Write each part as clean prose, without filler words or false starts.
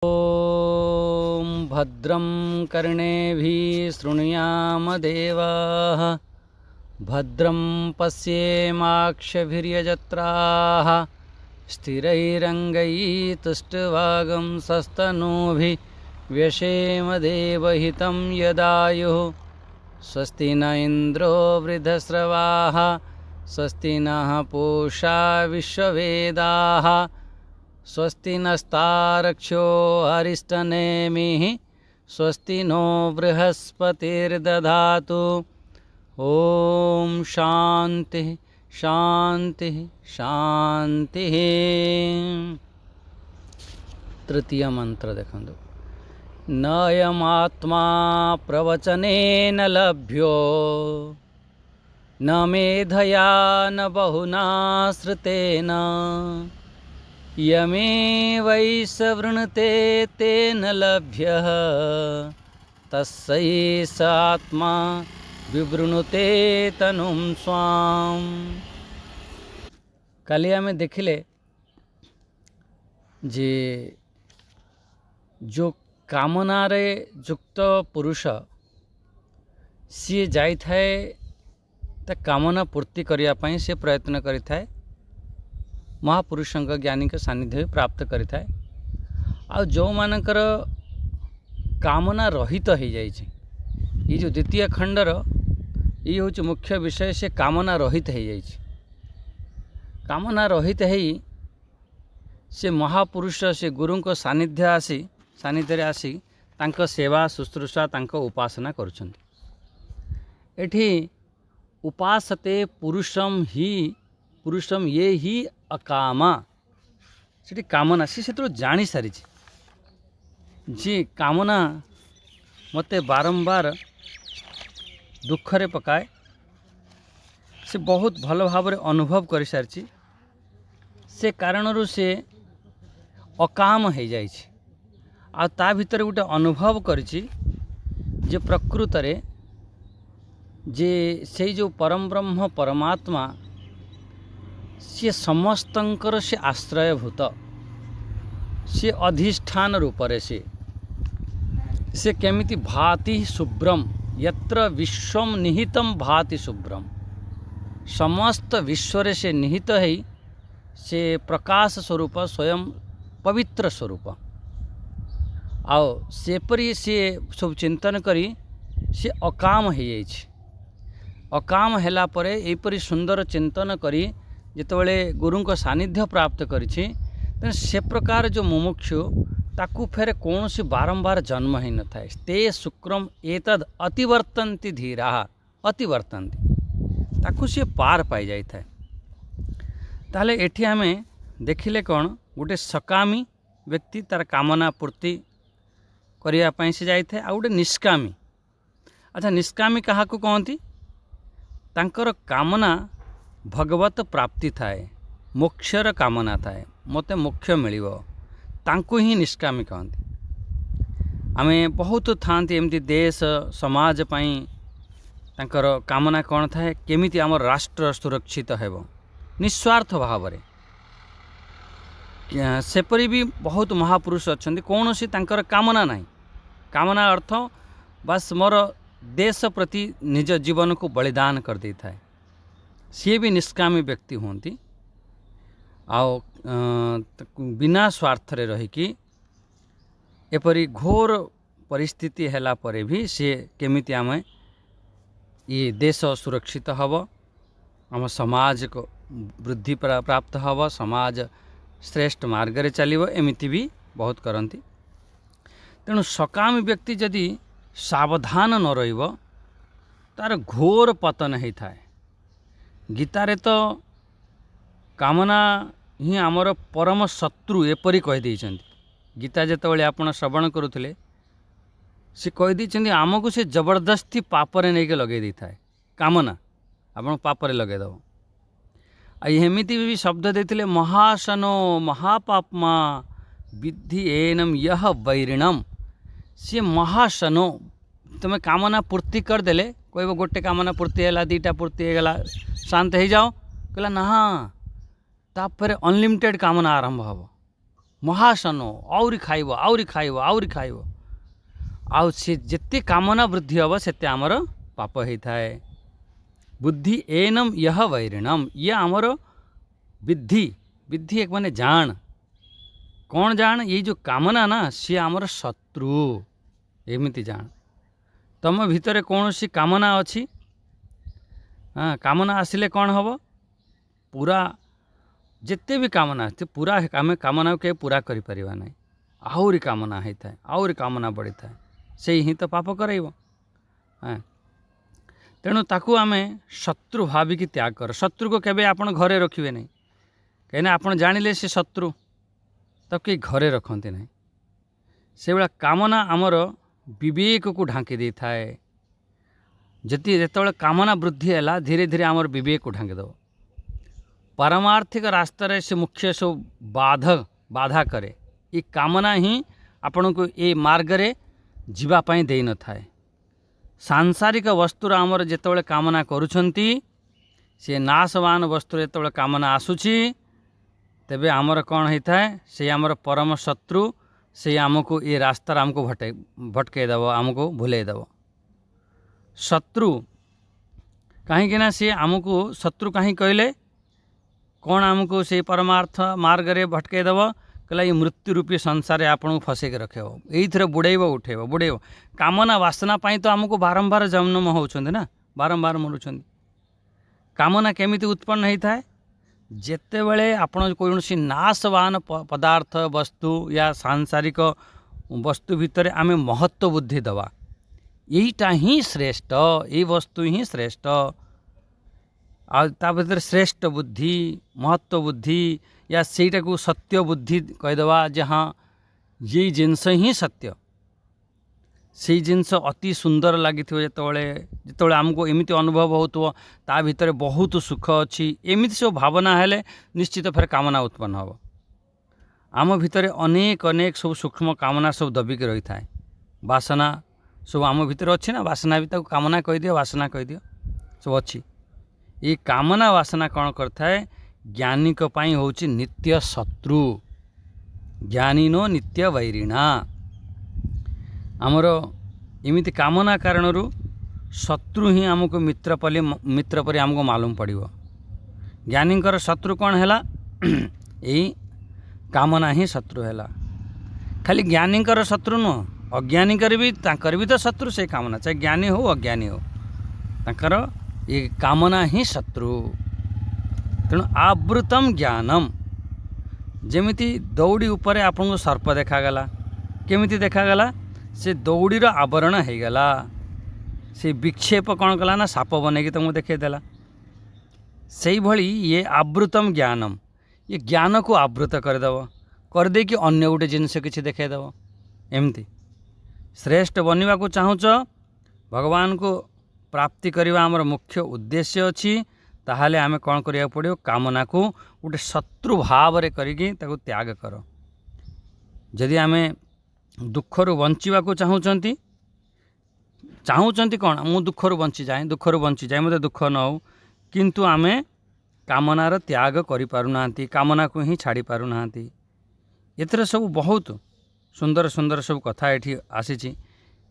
ॐ भद्रं कर्णेभिः शृणुयाम देवाः भद्रं पश्येमाक्षभिर्यजत्राः स्थिरैरङ्गैस्तुष्टुवागं सस्तनूभिः व्यशेम देवहितं यदायुः स्वस्ति न इन्द्रो वृद्धश्रवाः स्वस्ति नः पूषा विश्ववेदाः स्वस्ति नस्तारक्षो अरिष्टनेमिः स्वस्ति नो बृहस्पतिर्दधातु। ओम शांति शांति शांति। तृतीय मंत्र देखंतु। नयमात्मा प्रवचनेन लभ्यो न मेधया न बहुना श्रुतेन यमेवैष वृणुते तेन लभ्यः तस्यै स आत्मा विवृणुते तनुं स्वाम। काली आमे देखिले जे जो कामनारे युक्त पुरुष सी जाई थाए ता कामना पूर्ति करिया पई से प्रयत्न करि थाए महापुरुषों ज्ञानी के सानिध्य प्राप्त करि थाए। आ जो मानकर कामना रहित हो जाए ये जो द्वितीय खंडर ये हूँ मुख्य विषय से कामना रहित हो जाए। कामना रहित है से महापुरुष से गुरु को सानिध्य आसी तांको सेवा शुश्रूषा तांको उपासना करुछन्ति। एठी उपासते पुरुषम ये ही अकामा से कामना सी से जानी सारी जी कामना मते बारंबार दुखरे पकाए से बहुत भल भाव अनुभव कर सारी से कारणरू से अकाम हो जाए आ ता भीतर गोटे अनुभव करिछि जे प्रकृत रे जे से जो परम ब्रह्म परमात्मा सी समस्तंकर से आश्रयभूत सी अधिष्ठान रूपरे से केमिति भाति शुभ्रम यत्र विश्वम निहितम भाति शुभ्रम समस्त विश्वरे से निहित है से प्रकाश स्वरूप स्वयं पवित्र स्वरूप आओ सेपरी से सब चिंतन करी से अकाम हो जाए। अकाम हैला परे एपरी सुंदर चिंतन करी जितेबाला गुरु को सानिध्य प्राप्त करिछि से प्रकार जो मुमुक्षु ताकू फेर कौन सी बारंबार जन्म ही न थाए। ते शुक्रम एतद अतिवर्तन्ति धीरा अतिवर्तन्ति ताकू सी पार पाई जाई थाए। ताले एठी आमे देखिले कौन गोटे सकामी व्यक्ति तार कामना पूर्ति करिया पई से जाई थाए आ गोटे निष्कामी। अच्छा निष्कामी काहाकू कहंती तांकर कामना भगवत प्राप्ति थाए मोक्षर कामना थाए मते मोक्ष मिलिबो तांको ही निष्कामी कहंती। आमे बहुत थांती एमती देश समाज पई तांकर कामना कौन थाए केमिति आमर राष्ट्र सुरक्षित हेबो निस्वार्थ भाव रे सेपरी भी बहुत महापुरुष अछंती कौनसी तांकर कामना नहीं। कामना अर्थ बस मोर देश प्रति निज जीवन को बलिदान कर दी थाए सी भी निष्कामी व्यक्ति होती आओ बिना स्वार्थ रे रहीकि एपरी घोर परिस्थिति हैला परे भी सी केमिति आमे ये देश सुरक्षित हब आम समाज को वृद्धि प्राप्त हब समाज श्रेष्ठ मार्ग रे चलिबो एमिति भी बहुत करती। तेणु सकामी व्यक्ति जदि सावधान न रहिबो तार घोर पतन होता थाए। गीतारे तो कामना ही आमर परम शत्रु एपरी कही। गीता जितेबाला आपण श्रवण करुले सी कही आमको से जबरदस्ती पापरे नहीं लगे दी थाए कामना आपण पापरे लगे दब एमती भी शब्द देते महाशनो महापापमा विद्धि एनम यह वैरिणम सी महाशनो तुम कामना पूर्ति करदेले कह गोटे कामना पूर्ति है दीटा पूर्ति होगला शांत हो जाओ कहला ना तापर अनलिमिटेड कामना आरंभ हम महासन आउरी खाइब आउरी खाइब आउरी खाइब आउ से जेते कामना वृद्धि हम सेते आमर पाप होता है। बुद्धि एनम यह वैरिणम ये आमर विद्धि विद्धि एक माने जान कौन जान ये जो कामना ना सी आमर शत्रु एमती जान तुम भितर कौन सी कामना अच्छी हाँ कामना आसिले कौन हम पूरा जिते भी कामना आते पूरा आम कामना के पूरा करें ना आहरी कामना होता है आहरी कामना बढ़ी था से ही तो पाप कराइब हाँ तेणु ताकू आम शत्रु भाविकी त्याग कर शत्रु को केबे आपण घरे रखिए नहीं कहीं आपण जानिले से शत्रु तो कई घरे रखते ना से भाया कामना आमर विवेक को ढांकी दे थाए जति जिते कामना वृद्धि है धीरे धीरे आमर विवेक को ढांकी दब पारमार्थिक रास्तार से मुख्य सब बाधा करे ये कामना ही आपण को ये मार्गरे जीवापाई दे न थाए सांसारिक वस्तुर आमर जिते कामना करुछंती से नाशवान वस्तु जो कामना आसूची तेबे आमर कौन होता है से आमर परम शत्रु से आमको ये रास्तार आमको भटके दब आमको भूले दब शत्रु कहीं सी आमको शत्रु कहीं कहले कौन आमको से परमार्थ मार्गरे भटके दब कहला ये मृत्यु रूपी संसार आपन को फसेक रखे ये बुड़ेब उठेब बुड़ेब कामना वासना पाई तो आमको बारंबार जन्म होउछंती ना बारंबार मरुछंती कामना केमिति उत्पन्न होता है जेते बेले आपण कौनसी नाशवान पदार्थ वस्तु या सांसारिक वस्तु भितर आमे महत्व बुद्धि दवा यहीटा ही श्रेष्ठ ये वस्तु ही श्रेष्ठ आ भीतर श्रेष्ठ बुद्धि महत्व बुद्धि या सेटा को सत्य बुद्धि कहीदवा जहाँ ये जिनस ही सत्य से जिनस अति सुंदर लगी जिते आमको एमती अनुभव हो ता भीतर बहुत सुख अच्छी एमती सब भावना हेले निश्चित फेर कामना उत्पन्न हो आम भितर अनेक अनेक सब सूक्ष्म कामना सब दबिक रही था वासना सब आम भितर अच्छी ना वासना भी ताको कामना कहीदि वासना कहीदि सब अच्छी ये कामना वासना कौन करता है ज्ञानी को पाई होची नित्य शत्रु ज्ञानीनो नित्य वैरिणा आमर एमिति कामना कारणरू शत्रु ही आमको मित्र परी आमको मालूम पड़िबो ज्ञानींकर शत्रु कौन हैला यही कामना ही शत्रु हैला खाली ज्ञानींकर शत्रु नुह अज्ञानीकर भी तो शत्रु से कामना चाहे ज्ञानी हो अज्ञानी हो तांकर ये कामना ही शत्रु तेणु आवृतम ज्ञानम जेमिति दौड़ी उपर आपन को सर्प देखागला केमिति देखागला से दौड़ीर आवरण हो गला से विक्षेप कौन कला ना साप बनैकी तुमको देखदेला से भली ये आवृतम ज्ञानम ये ज्ञान को आवृत करदेव करदे कि अन्य गोटे जिनस किसी देखदेव एमती श्रेष्ठ बनवा को चाहूच भगवान को प्राप्ति करवा आमर मुख्य उद्देश्य अच्छी ताहले आमे कौन करिया पड़ियो कामना को गोटे शत्रु भाव रे करिकी ताको त्याग कर जदि आमे दुखरु बंचिवा को चाहूचंती कौन मु दुखरु बंची जाए मते दुख न हो किंतु आमे कामनार त्याग करि पारुनांती कामना को ही छाड़ी पारुनांती एथरे सब बहुत सुंदर सुंदर सब कथा एठी आसीची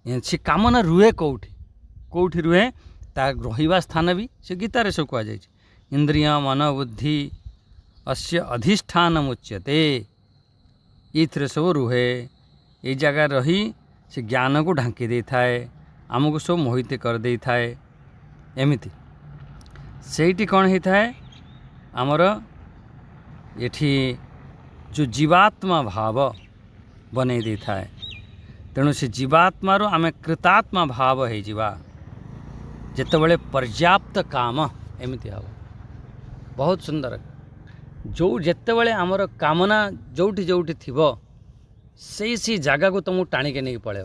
से कामना रुहे कौठी रुहे ता रहिबा स्थान भी से गीतारे सब कह जाए इंद्रिय मन बुद्धि अस्य अधिष्ठान मुच्यते ये सब रुहे ये जगह रही से ज्ञान को ढांकी दे थाए आमको सब मोहित कर दे थाए एमिति सेठी कौन होता है आमर एठी जो जीवात्मा भाव बनै दे थाए तेणु से जीवात्मार आम कृतात्मा भाव हो जिवा जितेबाला पर्याप्त काम एमती हम बहुत सुंदर जो जितेबाला आमर कामना जोठी जोठी थिबो से जगह को तुमको टाणिके नहीं पड़े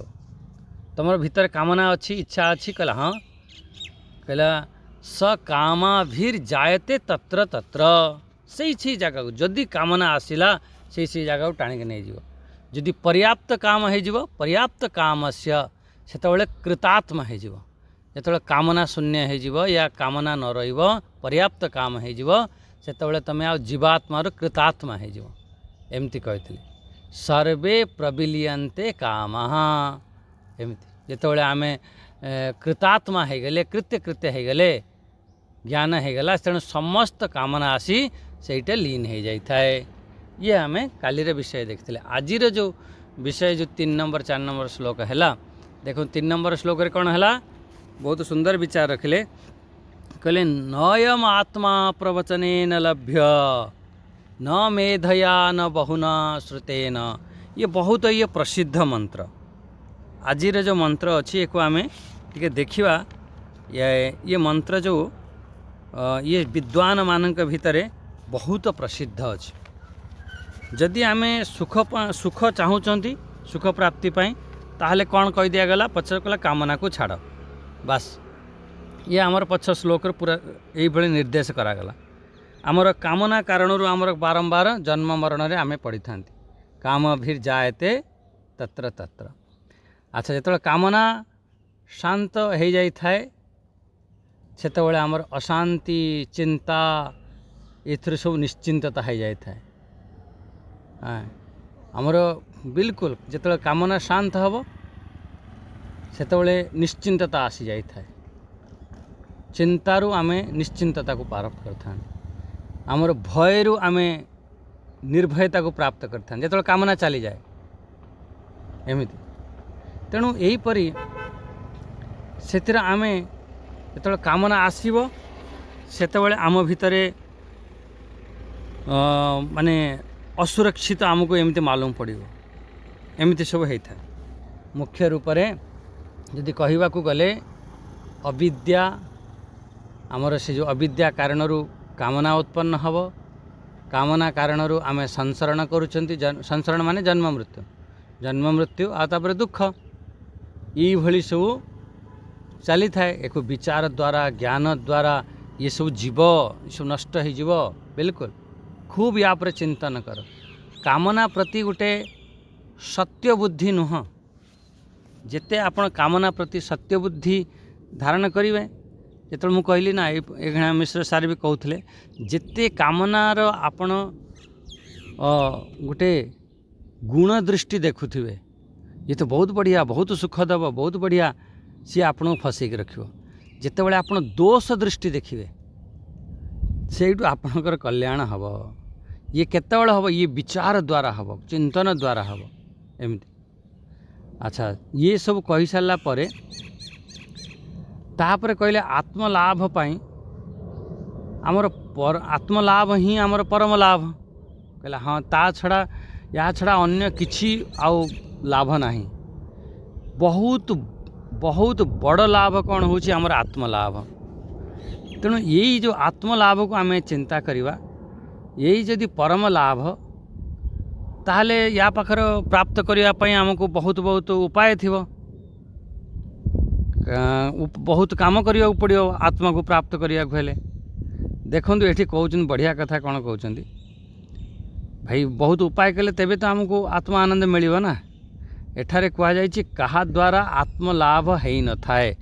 तुम भीतर कामना अच्छी इच्छा अच्छी कहला हाँ कहला स कामाभिर जायते तत्र तत्र से जगह को जदि कामना आसला से जगह को टाणिके नहीं जीव जदि पर्याप्त काम हो पर्याप्त काम से कृतात्मा हो जो कामना शून्य हो या कामना न रही पर्याप्त काम हो से तुम आ जीवात्मार कृतात्मा हो एमती कहते सर्वे प्रबिलियन्ते कामः एमती जितेबाला आम कृतात्मा हो गले कृत्य कृत्य हो गले ज्ञान हो गला तेणु समस्त कामना आसी सेटा लीन हो जाए। ये आम काली विषय देखते आज जो विषय जो 3 नंबर 4 नंबर श्लोक है देखो 3 नंबर श्लोक रे कौन है बहुत सुंदर विचार रखिले कहले नयम आत्मा प्रवचने न लभ्य न मेधया न बहुना श्रुतेन। ये बहुत ये प्रसिद्ध मंत्र आज जो मंत्र अच्छी एक आम टे देखा ये मंत्र जो ये विद्वान मानक भितर बहुत प्रसिद्ध अच्छे जदि आम सुख चाहूँगी सुख प्राप्ति ताहले कौन कह दिगला पचर कला कामना को छाड़ बास ये आमर पछ श्लोक पूरा यही निर्देश करागला आमर कामना कारण आमर बारंबार जन्म मरण रे आमे पड़ी था काम भीर जायते तत्र तत्र। अच्छा जो कामना शांत हो जाए से आमर अशांति चिंता ये सब निश्चिंतता हो जाए आमर बिल्कुल जो कामना शांत हम से निश्चिंतता आसी जाए चिंतारू आमे निश्चिंतता को प्राप्त करता आमर भयरू आमे निर्भयता को प्राप्त करता जो कामना चली जाए एमती तेणु यहीपरी से आमे जो कामना आसब से आम भितर माने असुरक्षित आमको एमती मालूम पड़ो एमती सब होता है। मुख्य रूप से यदि कहवा को गले अविद्या आमर से जो अविद्या कारण कामना उत्पन्न हब कामना कारण आम संसरण करुँच संसरण माने जन्म मृत्यु आपर दुख ये सब चली थाए एक विचार द्वारा ज्ञान द्वारा ये सब जीव ये सब नष्ट हो बिल्कुल खूब या पर चिंतन कर कामना प्रति गोटे सत्य बुद्धि नुह जिते आपण कामना प्रति सत्य बुद्धि धारण करेंगे जो मुझे कहली ना ये मिश्र सार भी कहते जिते कामनार आपण गोटे गुण दृष्टि देखुवे ये तो बहुत बढ़िया बहुत सुख दब बहुत बढ़िया सी आपन फसैक रख जितेबाला आप दोष दृष्टि देखिए से आपणकर कल्याण हम ये केतबेले हम ये विचार द्वारा हम चिंतन द्वारा हम एमती। अच्छा ये सब कही सारा परे तापर कहले आत्मलाभ पाई आमर आत्मलाभ ही आमर परम लाभ कहला हाँ ता छड़ा या छड़ा अन्य किछि आउ लाभ नहीं बहुत बहुत बड़ लाभ कौन हो आमर आत्मलाभ तेणु यही जो आत्मलाभ को आम चिंता करवा यही जदि परम लाभ ताहले या पाखर प्राप्त करने आमको बहुत बहुत उपाय थी बहुत काम करने पड़ो आत्मा को प्राप्त करने को हेले देखो ये कहते बढ़िया कथा कौन कहते भाई बहुत उपाय कले तेबे तो आमको आत्मा आनंद मिलियो ना एठारे कहुई कहा द्वारा आत्मलाभ हो न थाए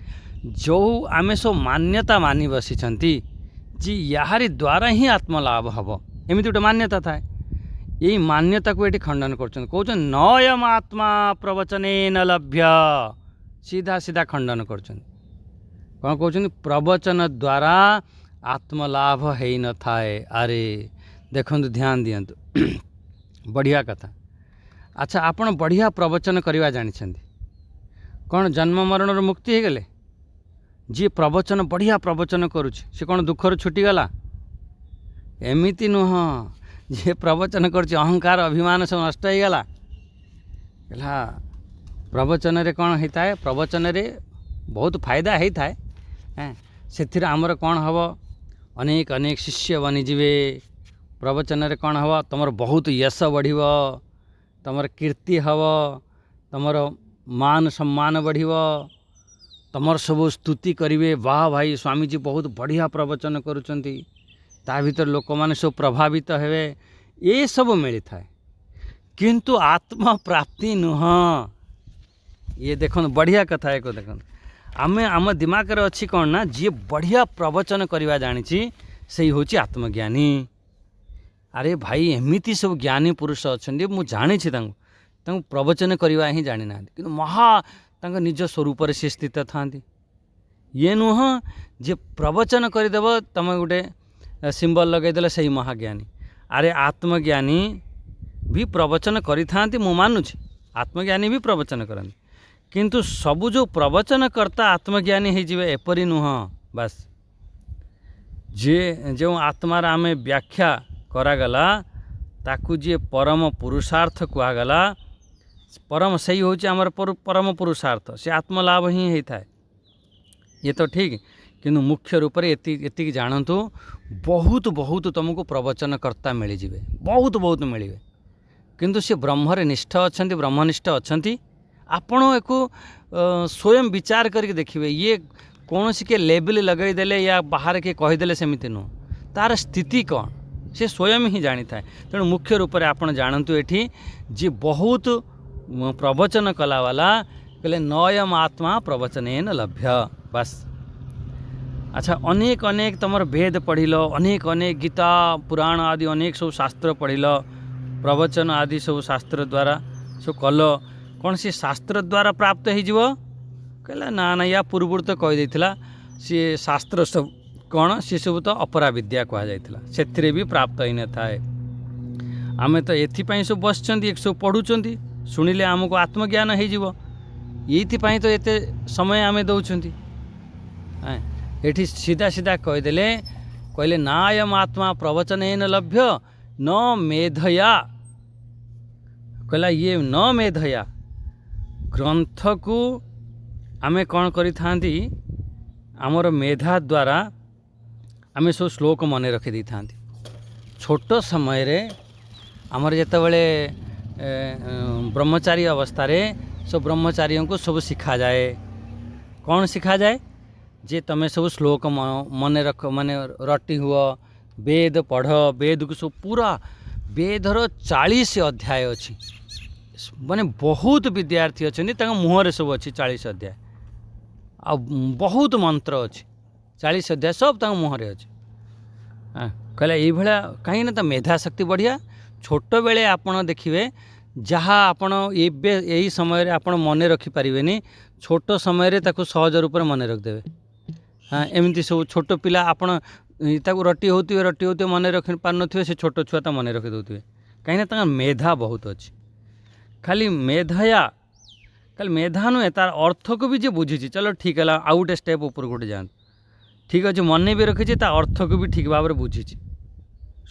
जो आम सब मान्यता मानि बसी जी यारी द्वारा ही आत्मलाभ हम एमती गोटे मान्यता थाए यही मान्यता को ये खंडन कर नयम आत्मा प्रवचने न लभ्य सीधा सीधा खंडन कर कौन कहते प्रवचन द्वारा आत्मलाभ हो न थाए। अरे देखो ध्यान दिंतु बढ़िया कथा। अच्छा आपण बढ़िया प्रवचन करवा जानी कौन जन्म मरण मुक्ति हो गले जी प्रवचन बढ़िया प्रवचन करुच्ची से कौन दुखर छुटी गला एमती नुह जी प्रवचन कर अहंकार अभिमान सब नष्ट हो गला प्रवचन रे कौन होता है प्रवचन रे बहुत फायदा होता है से आमर कौन हम अनेक अनेक शिष्य बनीजे प्रवचन रे कौन हम तुम बहुत यश बढ़ तुमर कीर्ति हम तुमर मान सम्मान बढ़ तुमर सब स्तुति करेंगे वाह भाई स्वामीजी बहुत बढ़िया प्रवचन करुँच ता भीतर लोक मैंने सब प्रभावित हेवे ये सब मिली थाए किंतु आत्मा प्राप्ति नुह ये देखो बढ़िया कथा एक देखो आम आम दिमाग रे अच्छी कौन ना जी बढ़िया प्रवचन करवा जानी से हूँ आत्मज्ञानी। अरे भाई एमती सब ज्ञानी पुरुष अच्छा मुझे जानी प्रवचन करवा ही जानी ना कि महा निज स्वरूप से स्थित था ये नुह जे प्रवचन करदेव तुम गोटे सिंबल लगेदेल से महाज्ञानी। अरे आत्मज्ञानी भी प्रवचन करि मु मानुछि आत्मज्ञानी भी प्रवचन करती किंतु सबु जो प्रवचन करता आत्मज्ञानी हो जिवे एपरी नुह। बस जे जो आत्मार आमे व्याख्या करागला ताकू जे परम पुरुषार्थ कहगला परम सही होची आमर परम पुरुषार्थ से आत्मलाभ ही होता है। ये तो ठीक किंतु मुख्य रूप से एति जानतु बहुत बहुत तुमको प्रवचनकर्ता मिल जाए बहुत बहुत मिले किंतु से ब्रह्मरे निष्ठ अच्छा ब्रह्मनिष्ठ अच्छा आपण एक स्वयं विचार करके देखिए ये कौन सी के लेबल लगईदेले या बाहर के कहीदेले सेमती नुह तार स्थिति कौन से स्वयं ही जानी था। तेणु मुख्य रूप से आपड़ जानतु ये जी बहुत प्रवचन कला वाला कहले नयम आत्मा प्रवचन लभ्य। बस अच्छा अनेक अनेक तुम वेद पढ़िल अनेक अनेक गीता पुराण आदि अनेक सब शास्त्र पढ़िल प्रवचन आदि सब शास्त्र द्वारा सब कल कौन सी शास्त्र द्वारा प्राप्त हो कहला ना ना या पूर्व तो कही सी शास्त्र सब कौन सी सब तो अपरा विद्या कहुला से भी प्राप्त ही न थाए। आम तो ये सब बस सब पढ़ुं शुणिले आमको आत्मज्ञान होपाई तो ये समय आम दौरान ये सीधा सीधा कहीदेले कहले नायम आत्मा प्रवचन लभ्य न मेधया कहला ये न मेधया ग्रंथ को आमे कौन करी थांती आमर मेधा द्वारा आमे सब श्लोक मन रखी दी थांती छोट समय रे आमर जेतेबेले ब्रह्मचारी अवस्था रे सब ब्रह्मचारियों को सब सिखा जाए। कौन सिखा जाए जे तमें सब श्लोक मन रख माने रटी हुआ वेद पढ़ वेद को सब पूरा वेदर 40 अध्याय अच्छी माने बहुत विद्यार्थी अच्छा मुहरे सब अच्छी 40 अध्याय आ बहुत मंत्र अच्छी 40 अध्याय सब मुहरे अच्छे। कहला ये भाया कहीं ना मेधा शक्ति बढ़िया छोट बेले आपण देखिए जहाँ आपण यही समय आपण मन रखिपारे छोट समय सहज रूप से मन रखिदेवे। हाँ एमती सब छोट पिला आपण रटी होते मन रखि पार थे से छोट छुआ मन रखी दौथे कहीं मेधा बहुत अच्छी। खाली मेधाया खाली मेधा नुहे तार अर्थ को भी जे बुझी चलो ठीक है आउ गोटे स्टेप ऊपर गोटे जान ठीक अच्छे मन भी रखी अर्थ को भी ठीक भाव में बुझी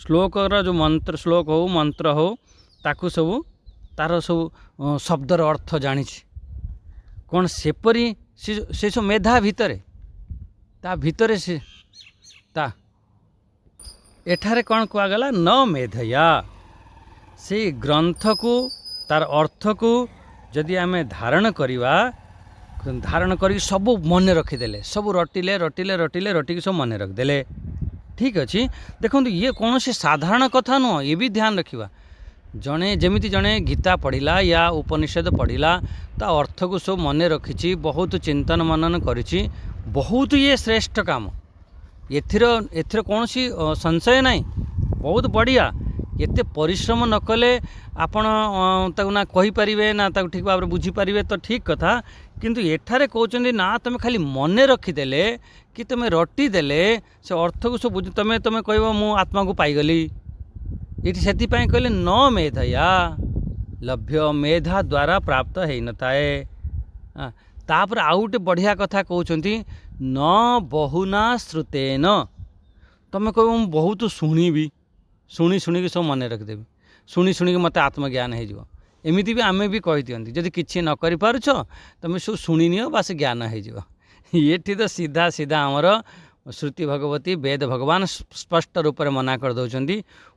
श्लोकर जो मंत्र श्लोक हो मंत्र हो ताकू सब तार सब शब्दर अर्थ जानी कौन सेपरी से सब मेधा भितर ता भितर से ता एठारे कौन कहगला न मेधया से ग्रंथ को तार अर्थ को जदि आमे धारण करी सब मन रखीदेले सब रटिले रटिले रटिले रटिकी सब मन रखिदेले ठीक अच्छे। देखो ये कौन सी साधारण कथा नुह ये भी ध्यान रखा जड़े जमीती जड़े गीता पढ़िला या उपनिषद पढ़िला ता अर्थ को सब मन रखी बहुत चिंतन मनन करी बहुत ये श्रेष्ठ काम एथिर कौन सी संशय नहीं बहुत बढ़िया एते परिश्रम न कले आपण ना कहींपारे ना ठीक भाव में बुझीपारे तो ठीक कथा किंतु एठारे कहते ना तुम खाली मन रखीदेले कि तुम रटिदेले से अर्थ को सब बुझ तुम तुम कह मु आत्मा को पाईगली ये से कहले न मेधया लभ्य मेधा द्वारा प्राप्त हो न थाए। तापर आउ गोटे बढ़िया कथा कहते न बहुना श्रुतेन तुम कह मु बहुत शुणिबी शुणी शुणिकी सब मन रखिदेवी शुणी शुणिकी मत आत्मज्ञान हो एमती भी आमे भी कही दिखती जदि किसी न कर पारुछ तुम सब शुणी नियो बास ज्ञान हो ये तो सीधा सीधा आमर श्रुति भगवती वेद भगवान स्पष्ट रूप में मना कर दौरान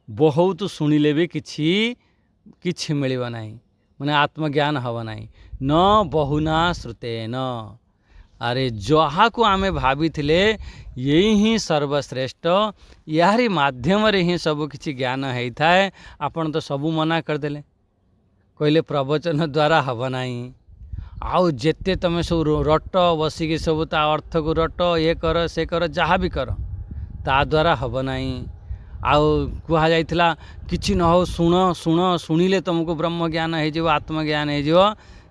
बहुत शुणिले भी किछि मिलिबा नाही माने आत्मज्ञान हवा नाही न बहुना श्रुतेन। अरे जहाँ को आमे भाभी थिले यही ही सर्वश्रेष्ठ यारी माध्यम रे ही सब किछि ज्ञान होता है आपण तो सबू मना करदेले कहले प्रवचन द्वारा हब नाही आउ जेते तुम सब रट बसिकी सब ता अर्थ को रट ये कर से कर जहाँ भी कर ता द्वारा हब नाही आउ कह जाइथिला किछि न हो शुण शुण शुणिले तुमको ब्रह्म ज्ञान हो आत्मज्ञान हो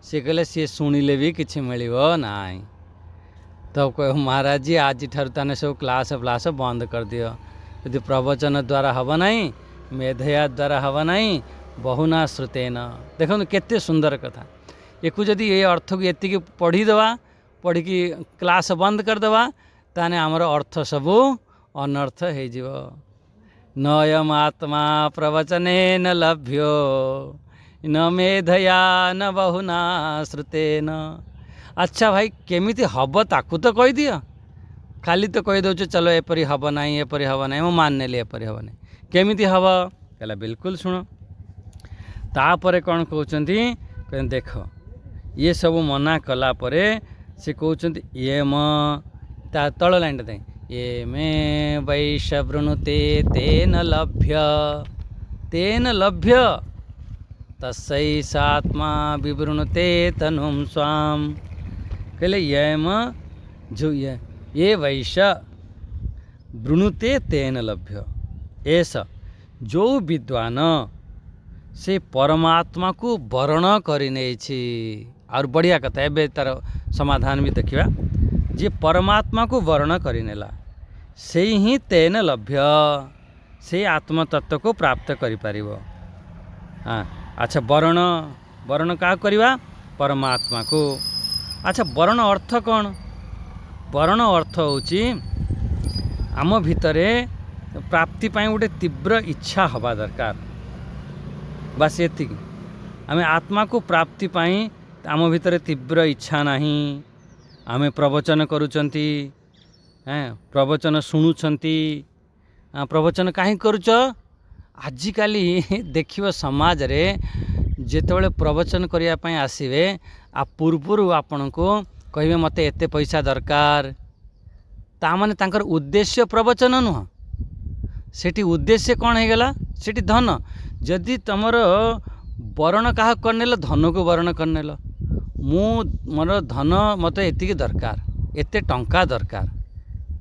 सी कहले सी शुणिले भी किछि मिलिबो नाई। तो कह महाराज जी आज ठार ताने सब क्लास फ्लास बंद कर दियो यदि प्रवचन द्वारा हब नहीं मेधया द्वारा हब नहीं बहुना श्रुतेन। देखो केते सुंदर कथा एकु जदि ये अर्थ को एति पढ़ीदवा पढ़ी क्लास बंद करदवा ताने आमर अर्थ सबू अनर्थ हो। नयम आत्मा प्रवचने न लभ्यो न मेधया न बहुना श्रुतेन। अच्छा भाई केमिति हब ताकू तो कही दियो खाली तो कही दो चलो एपरी हब नहीं एपरी हब नहीं मान नेली एपरी हब नहीं केमिति हब कहला बिल्कुल शुण। तापर कौन कहते देख ये सब मना कला परे से कहते ये ता तल लाइन टे ये मे वैश वृणुते तेन लभ्य तस्सैषात्मा विवृणुते तनुम स्वाम। कहले जो ये वैश वृणुते तेन लभ्य ऐसा जो विद्वान से परमात्मा को वर्ण करने और बढ़िया कथा एबे तार समाधान भी देखिबा जे परमात्मा को वर्ण करिनेला से ही तेन लभ्य से आत्मतत्व को प्राप्त करि परिबो। हाँ अच्छा वर्ण वर्ण का करवा परमात्मा को। अच्छा वर्ण अर्थ कौन वर्ण अर्थ होची आम भितरे प्राप्ति पाई गोटे तीव्र इच्छा हवा दरकार बस एति आम आत्मा को प्राप्ति पाई आम भितर तीव्र इच्छा नहीं आम प्रवचन करुचंती प्रवचन शुणुचंती प्रवचन कहीं करुच आजिकाली देखियो समाज रे जेतेबेले प्रवचन करिया पई आसीबे आ पूर्वरु आपण को कहिबे मते एते पैसा दरकार ता माने तांकर उद्देश्य प्रवचन नुह सेठी उद्देश्य कौन है गला सेठी धन जदि तुमर वर्ण क्या करनेल धन को वर्ण करनेल मु मोर धन मत एति दरकार एते टंका दरकार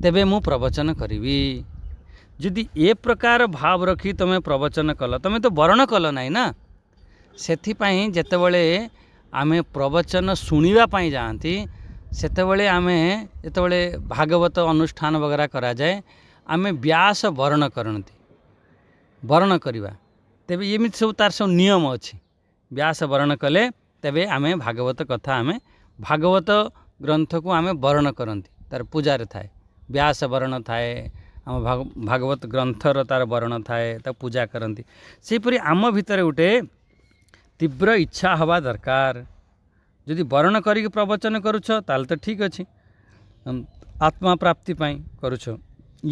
तेबे मु प्रवचन करिवी जदि ए प्रकार भाव रखी तुम प्रवचन कल तुम तो वर्ण कल नहीं ना सेथिपाई जेतेबेले आमे प्रवचन शुणिबा पाई जाती सेतेबेले आमे जेतेबेले भागवत अनुष्ठान वगैरह करा जाए आमे व्यास वर्ण करती वर्ण करवा तेबे एमिति सब तार सब नियम अच्छी व्यास वर्ण कले तेबे आमे भागवत कथा आमे भागवत ग्रंथ को आमे वर्ण करती तार पूजार थाए व्यास वर्ण थाए आम भागवत ग्रंथर तार वर्ण थाए ता पूजा करती सेपरी आम भितर गोटे तीव्र इच्छा हवा दरकार जदि वर्ण करिक प्रवचन करुछ ताल तो ठीक अच्छी आत्मा प्राप्ति पाई करुछ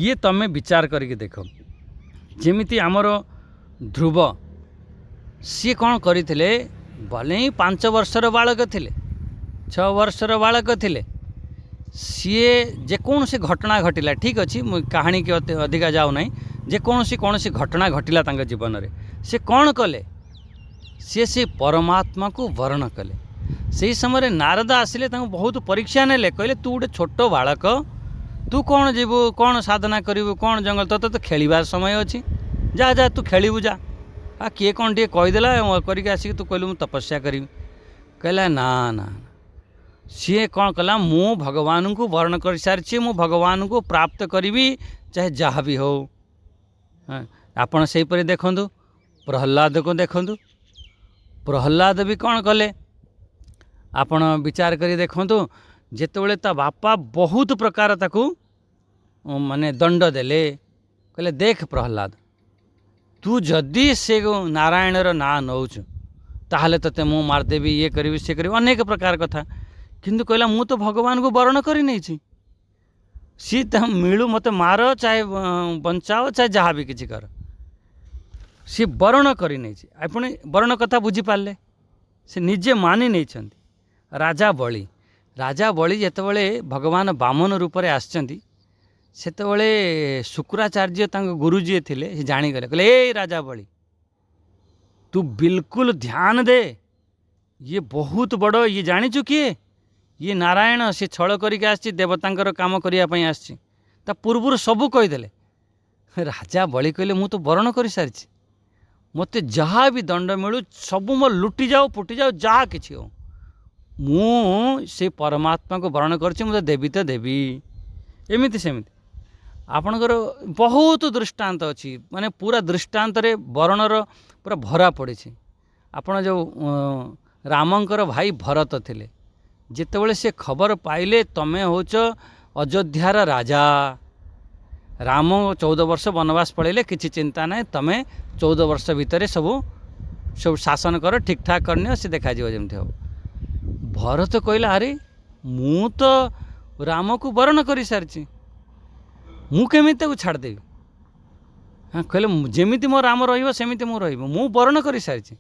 ये तमें विचार करके देख जमीती आमर ध्रुव सी कौन करते भले ही 5 वर्षर बालक थिले 6 वर्षर बालक थिले सी जेकोसी घटना घटिला ठीक अच्छी कहानी के अधिका जाऊ ना जेकोसी घटना घटिला तांका जीवन में से कौन कले से परमात्मा को वर्ण कले से समय नारद आसिले बहुत परीक्षा नेले कहले तू गोटे छोट बालक तू कौन जीवु कौन साधना करू कौन जंगल तो खेलिबार समय अच्छी जा जा तू खेलू जा आ किए कौन टे कहीदेला करके आसिक तू कहलु तपस्या करी कहला ना ना सी कौन कला मु भगवान को वर्ण कर सारी मु भगवान को प्राप्त करी चाहे जहाँ भी हो। आपण से देखु प्रहलाद को देखु प्रहलाद भी कौन कले आपण विचार करी देखु जेतेबेले ता बापा बहुत प्रकार ताकू माने दंड देले कहले देख प्रहलाद तू जदि से नारायणर ना नौच ताहले तते मु मारदेवी ये करी से करी अनेक प्रकार कथा किंतु कहला मु तो भगवान को वर्ण करी नहीं सी मिलू मत मार चाहे बंचाओ चाहे जहाँ भी किसी कर सी वर्ण करी नहीं आपने वर्ण कथा बुझी पारे से निजे मानि नहीं राजा बलि जेतेबेले भगवान बामन रूप में आसचंती सेतेबेले शुक्राचार्य गुरुजी थे जाणीगले कहले ए राजा बलि तू बिल्कुल ध्यान दे ये बहुत बड़ ये जानीचु किए ये नारायण सी छल करके आसी देवतांकर काम करने आसी पूर्व सबू कहीदेले राजा बलि कहले मु तो बरण कर सारी मत जहाँ भी दंड मिलू सब मो लुटि जाओ फुटी जाओ जहाँ कि हो मु से परमात्मा को बरण कर देवी तो देवी एमती सेमती आपणकर बहुत दृष्टांत अच्छी माने पूरा दृष्टांत रे बरणर पूरा भरा पड़ी आपण जो रामंकर भाई भरत थिले जितेबाला से खबर पाइले तमें होच अयोध्यार राजा राम 14 वर्ष वनवास पड़े किसी चिंता ना तमें 14 वर्ष भितर सब शासन कर ठीक ठाक करने से देखा जमी हम भरत कहला अरे मु तो राम को वरण कर सारी मुझे छाड़देवी हाँ कहले जमी मो राम रमिति मु रु वरण कर सारी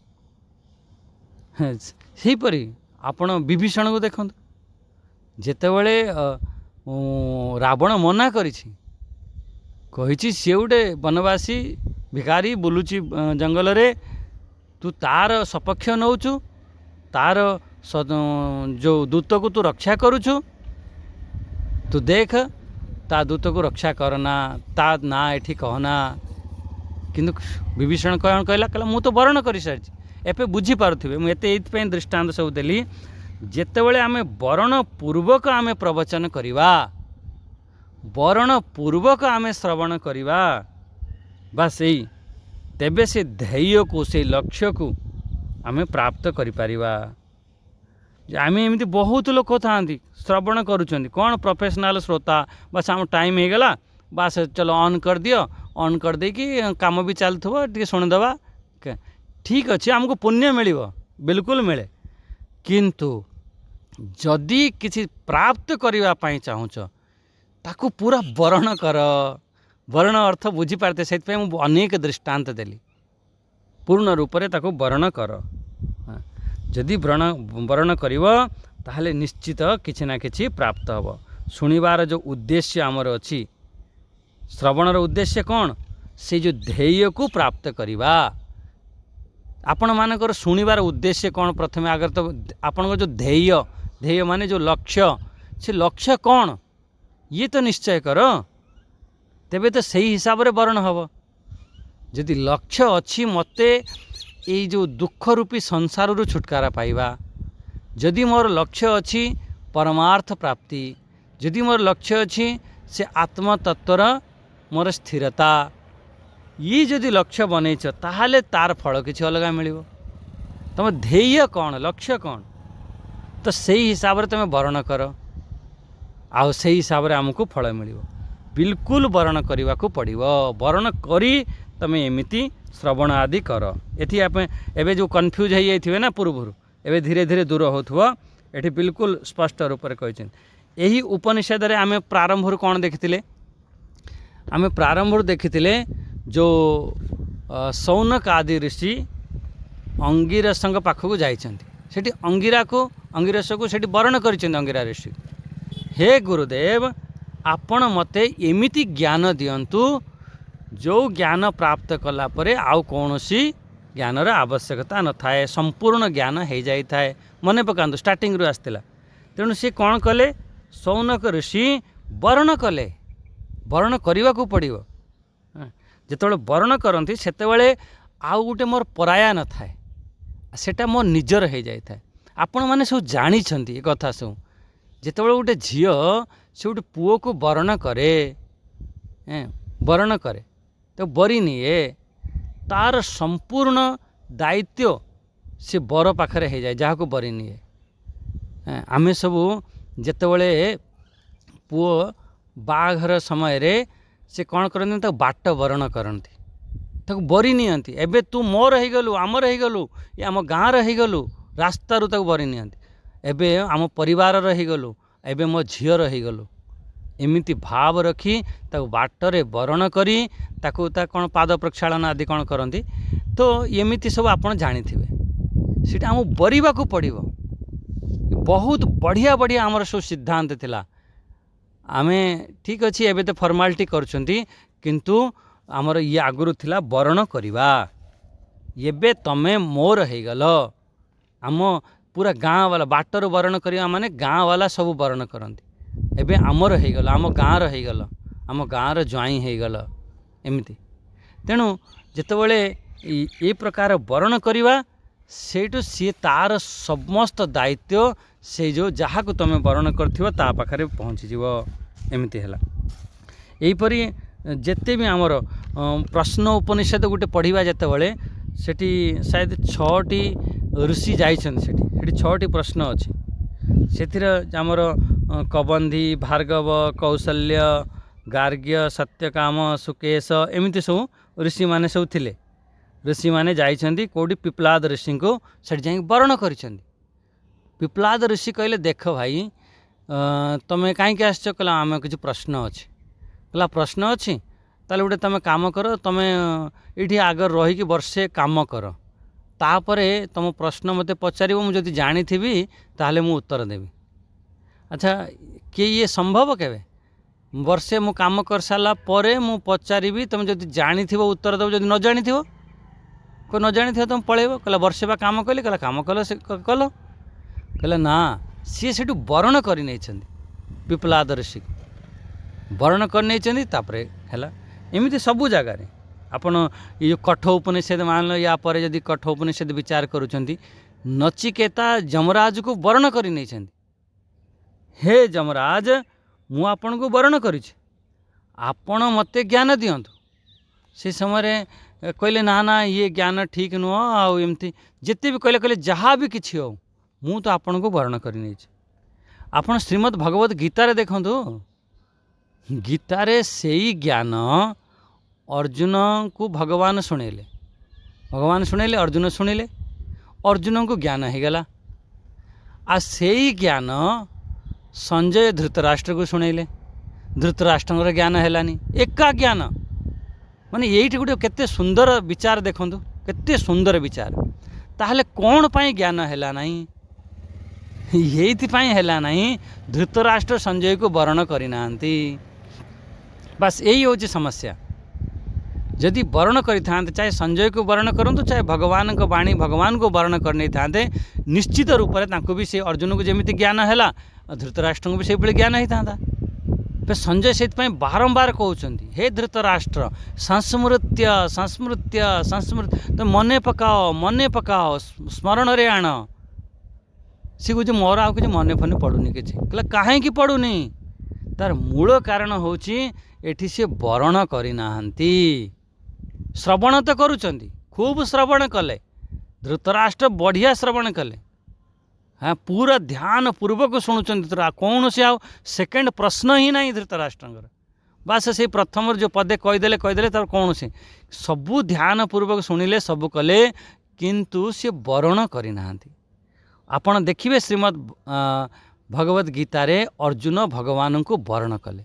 सेहीपरी आपण विभीषण को देखो जितेबाला रावण मना करी सी गोटे वनवासी भिखारी बुलुची जंगल रे तू तार सपक्ष नौचु तार जो दूत को तू रक्षा करुचु तू देख ता दूत को रक्षा करना ता ना एठी कहना किंतु विभीषण कौन कहला मु तो वरण कर सारी एपे बुझी पारुथिबे मुझे ये दृष्टांत सब देली जेतेबेले आमे वरण पूर्वक आमे प्रवचन करिवा वरण पूर्वक आमे श्रवण करिवा बस यही तेबे से ध्येय को से लक्ष्य को आमे प्राप्त करि परिवा आमे एमती बहुत लोक था श्रवण करुँच कौन प्रोफेशनल श्रोता बस आम टाइम हो गला बस चलो ऑन कर दियो ऑन कर दे कि काम भी चलुव टे शुणिदवा ठीक अच्छे आमको पुण्य मिल बिल्कुल मिले किंतु जदि किसी प्राप्त करने चाहूच ताकू पूरा वर्ण कर वर्ण अर्थ बुझीपारते से अनेक दृष्टांत देली पूर्ण रूप से ताकू वर्ण कर जदि वर्ण करिव ताहले निश्चित किछि ना किछि प्राप्त हब शुणिबार जो उद्देश्य आमर अच्छी श्रवणर उद्देश्य कौन से जो ध्येय को प्राप्त करिवा आपण मानकर शुणिबार उद्देश्य कौन प्रथम आगे तो आपण जो ध्येय ध्येय माने जो लक्ष्य से लक्ष्य कौन ये तो निश्चय कर तेबे तो सही हिसाब रे वर्ण हब जदि लक्ष्य अच्छी मते ये जो दुख रूपी संसार रु छुटकारा पाइबा जदि मोर लक्ष्य अच्छी परमार्थ प्राप्ति जदि मोर लक्ष्य अच्छी से आत्मतत्वर मोर स्थिरता ये जदि लक्ष्य बनईच ताहले तार फल किसी अलग मिल तुम ध्येय कौन लक्ष्य कौन तो सही हिसाब से तुम वर्ण कर आउ से हिसाब से आमको फल मिल बिल्कुल वर्ण करने को पड़ो वर्ण करी तुम एमती श्रवण आदि कर ये एवं जो कन्फ्यूज हो जाइए ना पूर्व एवं धीरे धीरे दूर होठी बिल्कुल स्पष्ट रूप से कहते यही उपनिषद रे आमे प्रारंभ कौन देखी आमे प्रारंभ देखी जो सौनक आदि ऋषि अंगिरस पाखक जाती अंगिरस को सेठी वर्ण कर अंगिरा ऋषि हे गुरुदेव आपण मते एमिति ज्ञान दियंतु जो ज्ञान प्राप्त कला परे आउ कौनसी ज्ञानर आवश्यकता न थाए संपूर्ण ज्ञान हो जाई थाए मने पकांतु स्टार्टिंग रु आसला तेणु सी कौन कले सौनक ऋषि वर्ण कले वर्ण करने को पड़ो जिते वर्ण करती सेतेबेले आउ गोटे मोर पराया न थाए सेटा मोर निजर हो जाए थाए आपण मैंने सब जानी एक कथा सब जितेबाला गोटे झील से गोटे पुओ को वर्ण करे वर्ण करे तो बरी निए तार संपूर्ण दायित्व से बर पाखरे हो जाए जहाँ को बरी निए आमे सब जितेबाला पुओ बाघर समय रे से कौन करते बाट वर्ण करती बरी नियंती एबे तू मोर हो गलु आमर हो गलु ये आम गाँव हो गलु रास्ता रू तक बरी नियंती एबे आम परिवार रही गलु एबे मो झीर रही गलु एमिति भाव रखी ताको बाटरे वर्ण करी ताको ता कौन पाद प्रक्षालन आदि कौन करती तो एमिति सब आपण जानी सीटा आम बरीबा को पड़ो बहुत बढ़िया बढ़िया आमर सब सिद्धांत थिला आमे ठीक अच्छे एबे तो फॉर्मालिटी करछंती किंतु आमर ये आगुरु थिला वर्ण करिवा एबे तमे मोर हो गल आम पूरा गाँव वाला बाटर वर्ण करिवा माने गाँव वाला सब वर्ण करती एबे आमर हो गल आम गाँव हो गल आम गाँव ज्वाई हो गल एमती तेणु जितेबाला ये प्रकार वरण करवा सेठू सी तार समस्त दायित्व से जो जहाँ को तुम वरण कर पाखे पहुँचीज एमती है यहीपरी जिते भी आमर प्रश्न उपनिषद गोटे पढ़ा जितेबाला सेठी शायद 6टी ऋषि जाइछन्ति 6टी प्रश्न अच्छी से आमर कबंधी भार्गव कौशल्य गार्ग्य सत्यकाम सुकेश एमती सब ऋषि माने सब थिले ऋषि माने जाइछन्ति कोडी पिप्लाद ऋषि को सेठ जाई वर्ण करिछन्ति पिप्लाद ऋषि कहले देख भाई तमें कहीं आसछ कहला आम किसी प्रश्न अच्छे कहला प्रश्न अच्छी ताले गोटे तुम काम कर तुम ये आगर रहीकि वर्षे काम कर तापरे तुम प्रश्न मते पचार मुझे जानी थी ताहले मु उत्तर देवी अच्छा कि ये संभव केवे वर्षे मु काम कर सारा पर मु पचारि तुम जब जानी थी उत्तर देव जब न जानी थो कोई न जानी तुम पलैब कहला वर्षे बा काम कली कहला काम कल से कल कहला ना सी से वर्ण कर पिप्लाद ऋषि वर्ण कर एमती सबू जगार आपण ये कठ उपनिषद मान लो या पर यदि कठ उपनिषद विचार करुँच नचिकेता जमराज को वर्ण कर हे जमराज मु आपण को वर्ण करी आपण मते ज्ञान दिंतु से समय कहले ना ना ये ज्ञान ठीक नुह आमती जिते भी कहले जहाँ भी किसी हो मु तो आपण को वर्ण कर आपण श्रीमद् भगवत गीतार देखु गीतारे से ही ज्ञान अर्जुन को भगवान शुणेले अर्जुन शुणिले अर्जुन को ज्ञान हो गला आ से ही ज्ञान संजय धृतराष्ट्र को शुणेले धृतराष्ट्र ज्ञान हैलानी एका ज्ञान माने यही गोटे केते सुंदर विचार देखंतु केते सुंदर विचार ताहले कौन पाई ज्ञान हैला नहीं यही हैला नहीं धृतराष्ट्र संजय को वर्ण करिनांती बस यही हूँ समस्या जदि वर्ण करि चाहे संजय को वर्ण करंतु चाहे भगवान को वाणी भगवान को वर्ण करने था निश्चित रूप से भी से अर्जुन को जमी ज्ञान है धृतराष्ट्र को भी से ज्ञान होता था संजय से बारंबार कहते हे धृतराष्ट्र संस्मृत्य संस्मृत्य संस्मृत्य तो मने पकाओ स्मरण रे आण सी कह मोर आ कि मन फने पड़ूनी कि कहीं पड़ूनी तार मूल कारण हूँ एठी से वर्ण करना श्रवण तो करुँच खूब श्रवण कले धृतराष्ट्र बढ़िया श्रवण कले हाँ पूरा ध्यान पूर्वक शुणुंट कौन से आ सेकेंड प्रश्न ही ना धृतराष्ट्र बास से प्रथम जो पदे कहीदे तर कौन से सबू ध्यान पूर्वक शुणिले सबू कले किंतु सी वर्ण करना आपण देखिए श्रीमद् भगवद गीतारे अर्जुन भगवान को वर्ण कले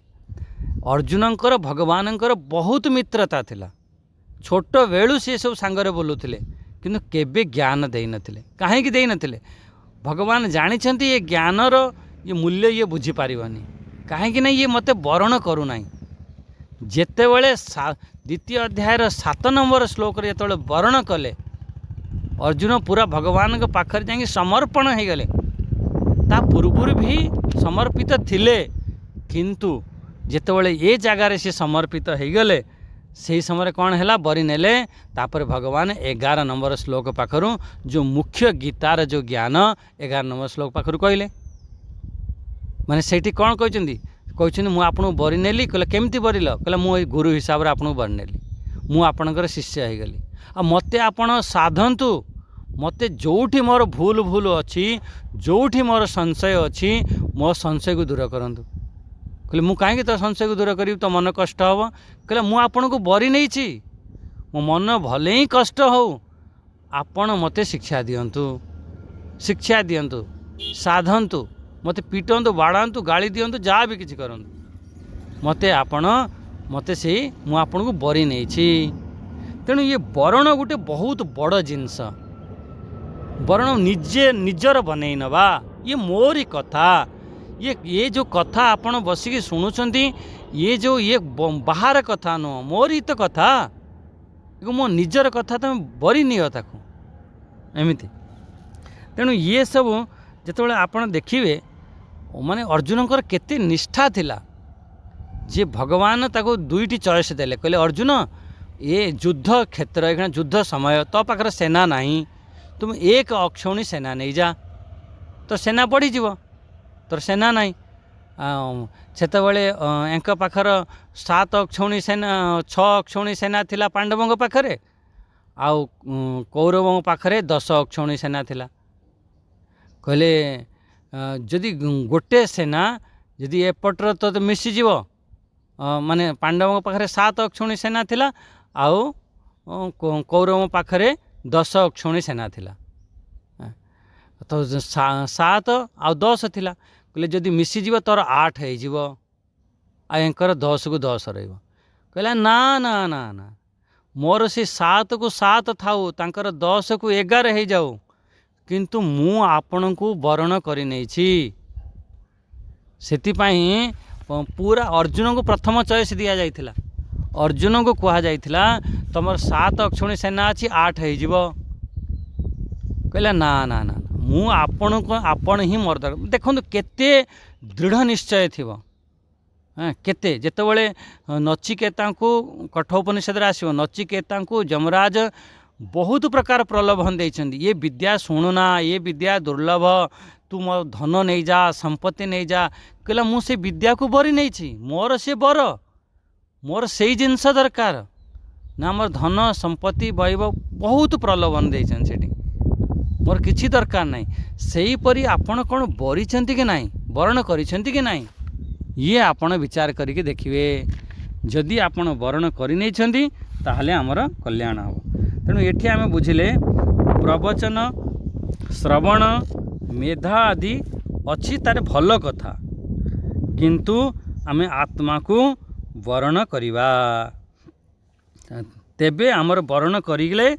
अर्जुनकर भगवानकर बहुत मित्रता थिला छोट बेलू सी सब सांगरे बोलुथिले किंतु केबे ज्ञान देई नथिले काहेकि देई नथिले भगवान जानिछंती ये ज्ञानर ये मूल्य ये बुझी पारिबनी काहेकि ना ये मते वर्ण करू नाही जेतेबेले द्वितीय अध्यायर 7 नंबर श्लोक रे जेतेबेले वर्ण कले अर्जुन पूरा भगवान के पाखर जाई समर्पण हो गले ता पूर्व भी समर्पित थिले किंतु जेतेबेले ये जगार से समर्पित हो गले से समय कौन है बरी नेले तापर भगवान 11 नंबर श्लोक पाखरु जो मुख्य गीतार जो ज्ञान 11 नंबर श्लोक पाखरु कहले माने सेठी कौन कहते मु आपन बरी नेली कहले केमती बरिल कहले मु गुरु हिसाब रे आपन बरी नेली मु आपनकर शिष्य हो गली आ मते आपन साधंतु मते जोठी मोर भूल भूल अच्छी जोठी मोर संशय अच्छी मो संशय को दूर करंतु कहले मु कहीं तो संशय को दूर करी तो मन कष्ट हम कहले मु आपन को बरी नहीं मो मन भले ही कष्ट हो आपण मते शिक्षा दियंतु साधंतु मते पीटंतु बाड़ांतु गाली दियंतु जहाँ भी किसी करंतु मते आपण मते से मु आपन को बरी नहीं तेणु ये वर्ण गोटे बहुत बड़ जिनस वर्ण निजे निजर बनई नवा ये मोरी कथा ये जो कथा आपण बसिकी शुणुंट ये जो ये बाहर कथा नुह मोरी तो कथा मो निजर कथा तुम बरी नियो ताकू एमती तेणु ये सब जिते आपण देखिए माने अर्जुनकर केते निष्ठा थिला जे भगवान ताको दुईटी चॉइस देले कहले अर्जुन ये युद्ध क्षेत्र एखना युद्ध समय तो पाखर सेना नहीं तुम एक अक्षौणी सेना नहीं जा तो सेना बढ़ीଯିव तोर सेना नहीं सेतबे पाखर 7 अक्षौणी सेना 6 अक्षौणी सेना थिला पांडवों पाखरे आउ कौरवों पाखरे 10 अक्षौणी सेना थिला कहले जदि गोटे सेना जदि एपटर तो मिसीजिव माने पांडवों पाखरे 7 अक्षौणी सेना थिला आउ कौरवों पाखरे 10 अक्षौणी सेना थिला तो 7 आउ 10 थिला कहले जदि मिसीजिव तोर 8 हो आंकर 10 को 10 रहिबो कहला ना ना ना ना मोर से 7 को 7 थाउ तांकर 10 को 11 हो जाऊ किंतु मु आपण को वरण करि नै छी सेतिपाई पूरा अर्जुन को प्रथम चॉइस दिया जाइथिला अर्जुन को कहा जाइथिला तमर 7 अक्षौणी सेना अछि 8 हो कहला ना ना ना मु आपण को आपण ही मर्द देखो केते दृढ़ निश्चय थिबो हाँ केते जेतेबेले नचिकेता को कठोपनिषद आसो नचिकेता को यमराज बहुत प्रकार प्रलोभन देइछन्दी ये विद्या शुणुना ये विद्या दुर्लभ तू मो धन नहीं जा संपत्ति नहीं जा कहला मु से विद्या को बरी नहीं छी मोर से बर मोर से जिनस दरकार ना मोर धन संपत्ति वैभव बहुत प्रलोभन देइछन सेठी मोर किछि दरकार नहीं सेही परी आपण कोन बरिछन्ती कि नहीं वर्ण करिछन्ती कि नहीं ये आपण विचार करके देखिए जदि आपण वर्ण करि नै छन्ती ताहले हमर कल्याण हो तेणु एठी आमे बुझिले प्रवचन श्रवण मेधा आदि अच्छी तार भल कथा किंतु आमे आत्मा को वर्ण करिवा तेबे आमर वर्ण करिले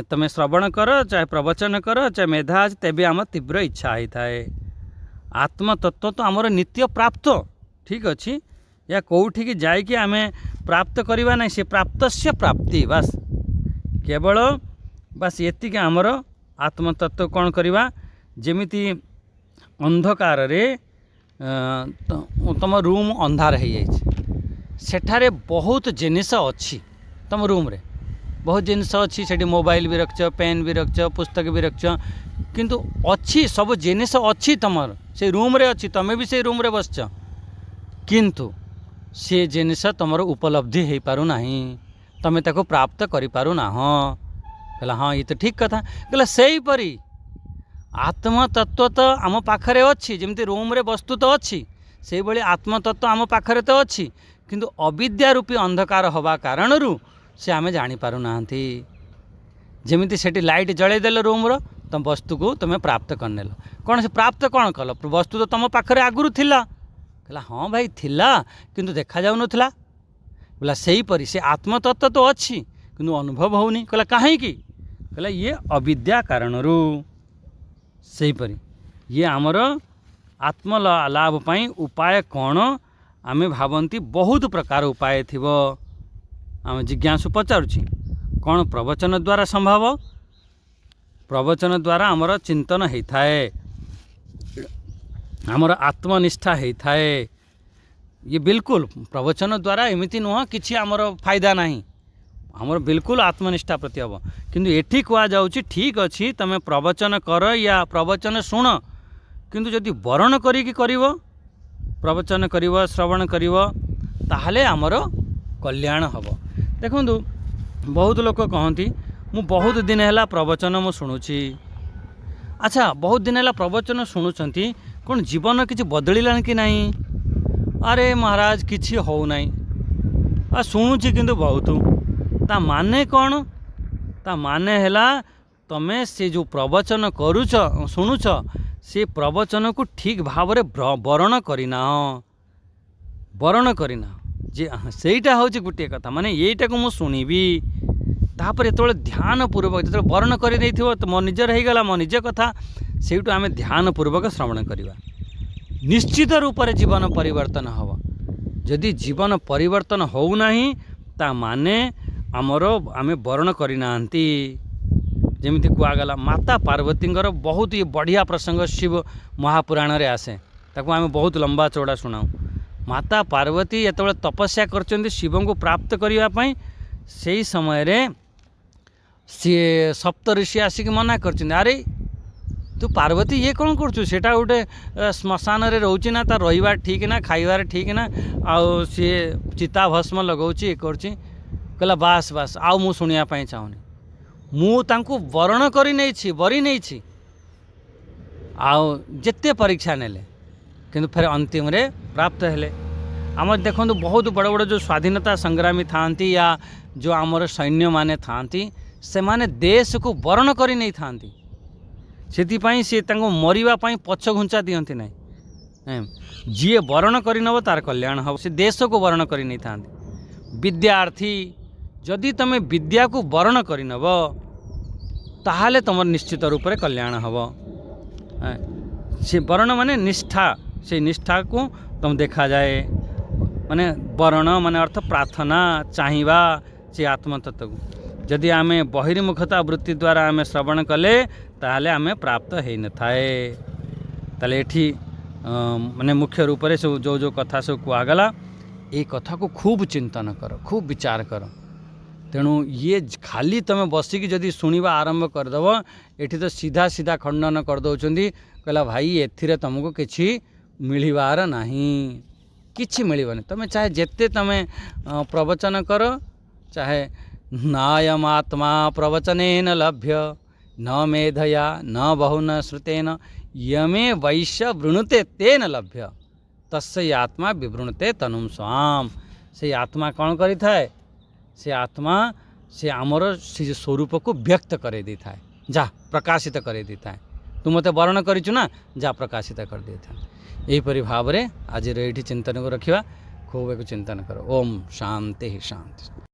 तमे श्रवण कर चाहे प्रवचन कर चाहे मेधा तेबे आम तीव्र इच्छा होता है आत्मतत्व तो आमर नित्य प्राप्त ठीक अच्छी या कौटी की जाइए आम प्राप्त करवा ना से प्राप्त से प्राप्ति बस केवल बस ये आमर आत्मतत्व कौन करवा जेमिति अंधकार रे तुम रूम अंधार हो सेठारे बहुत जिनिस अच्छी तुम रूम रे बहुत जिनिस अच्छी सेठी मोबाइल भी रखछ पेन भी रखछ पुस्तक भी रखछ किंतु अच्छी सब जिनिस अच्छी तुमर से रूम रे अच्छी तमें भी से रूम रे बसछ किंतु से जिनिस तुमर उपलब्धि हो पारु नाही तमें ताको प्राप्त करि पारु ना कहला हाँ ये तो ठीक कथा कहला सही परी आत्मतत्व तो आम पाखरे अच्छी जमती रूम रे वस्तु तो अच्छी से भली आत्मतत्व आम पाखरे तो अच्छी किंतु अविद्या रूपी अंधकार हवा कारणरू से आमे जानी पारु नाहंती जेमिति सेठी लाइट जळै देल रूम रो तुम वस्तु को तुम्हें प्राप्त करनेल कौन से प्राप्त कौन कल वस्तु तो तुम पाखरे आगुरु थिला कहला हाँ भाई थिला किंतु देखा जाउ नथिला बोला सही परी से आत्मतत्व तो अच्छी किंतु अनुभव होनी कहला काहे की कहला ये अविद्या कारणरू सही परी ये आमर आत्म लाभ पाई उपाय कौन आमे भावंती बहुत प्रकार उपाय थिबो आम जिज्ञासु पचारुछि कौन प्रवचन द्वारा संभव प्रवचन द्वारा आमर चिंतन होता है आमर आत्मनिष्ठा होता है ये बिल्कुल प्रवचन द्वारा एमती नुह कि आमर फायदा नहीं आमर बिल्कुल आत्मनिष्ठा प्रति हम किंतु एठी कह जाउछि ठीक अच्छी तमें प्रवचन कर या प्रवचन शुण किंतु जदि वरण करिकी करिवो प्रवचन करिवो श्रवण करिवो ताहले आमर कल्याण हबो देखु बहुत लोक कहती मु बहुत दिन है प्रवचन मु शुणुची अच्छा बहुत दिन है प्रवचन शुणुंट कौन जीवन किसी बदलिला कि नहीं अरे महाराज किसी हो ना आ शुणुची किंतु बहुत ता माने कौन ता माने हैला तमे से जो प्रवचन करुच शुणुच से प्रवचन को ठीक भाव रे वरण करना जे सेटा हूँ गोटे कथा माने यहीटा को मुझे शुणिबी तापर जो ध्यान पूर्वक जो वर्ण कर तो मो निजर हो गला मो निज कथा से आम ध्यान पूर्वक श्रवण करवा निश्चित रूप से जीवन परिवर्तन हम जदि जीवन परिवर्तन होना ता माने आमर आम वर्ण करना जमी कहगला माता पार्वती बहुत ये बढ़िया प्रसंग शिव महापुराण रे आसे ताको आम बहुत लंबा चौड़ा शुणाऊ माता पार्वती जो तपस्या कर शिव को प्राप्त करने से समय सी सप्त ऋषि आसिक मना कर अरे तू पार्वती ये कौन करूँ से गोटे श्मशान रोचे ना तार रहा ठीक ना खाइबार ठीक ना आउ सी चिता भस्म लगाऊँ ये कहला बास बास आउ मु शुणापी चाहूनी मुझे वरण कर बरी नहीं आउ जिते परीक्षा नेले किंतु फिर अंतिम रे प्राप्त हेले। आम देखो बहुत बड़ बड़ जो स्वाधीनता संग्रामी था या जो आमर सैन्य माने था से माने देश को वरण कर नहीं था से मरवाई पछ घुंचा दिखती ना जी वरण कर नब तार कल्याण हम से देश को वरण कर नहीं था। विद्यार्थी जदि तुम विद्या को वरण कर नब ताहले तुम निश्चित रूप से कल्याण हम से वर्ण माने निष्ठा से निष्ठा को तुम देखा जाए माने वर्ण माने अर्थ प्रार्थना चाहिवा से आत्मतत्व को जदि आम बहिर्मुखता वृत्ति द्वारा आम श्रवण कले ताहले आम प्राप्त हो न थाए ताले एठी माने मुख्य रूप से जो जो कथा सब कहगला ये कथा को खूब चिंतन कर खूब विचार कर तेणु ये खाली तुम बसिकी जदि शुणा आरंभ करदेव एठी तो सीधा सीधा खंडन करदे कहला भाई एथिरे तुमको किसी मिलबार नहीं किछि मिलबनी तुम चाहे जेते तुम प्रवचन कर चाहे नायमात्मा प्रवचनेन लभ्य न मेधया न बहुना श्रुतेन यमे वैश्य वृणुते तेन लभ्य तस्य आत्मा विवृणुते तनुम स्वाम से आत्मा कौन करि थाए से आत्मा से आमर से स्वरूप को व्यक्त करे दी थाए जा प्रकाशित करे दी थाए तू मते वर्ण करिछु ना जा प्रकाशित कर दे था यहीपरि भाव में आज ये चिंतन को रखा खूब एक चिंतन कर। ओम शांति शांति।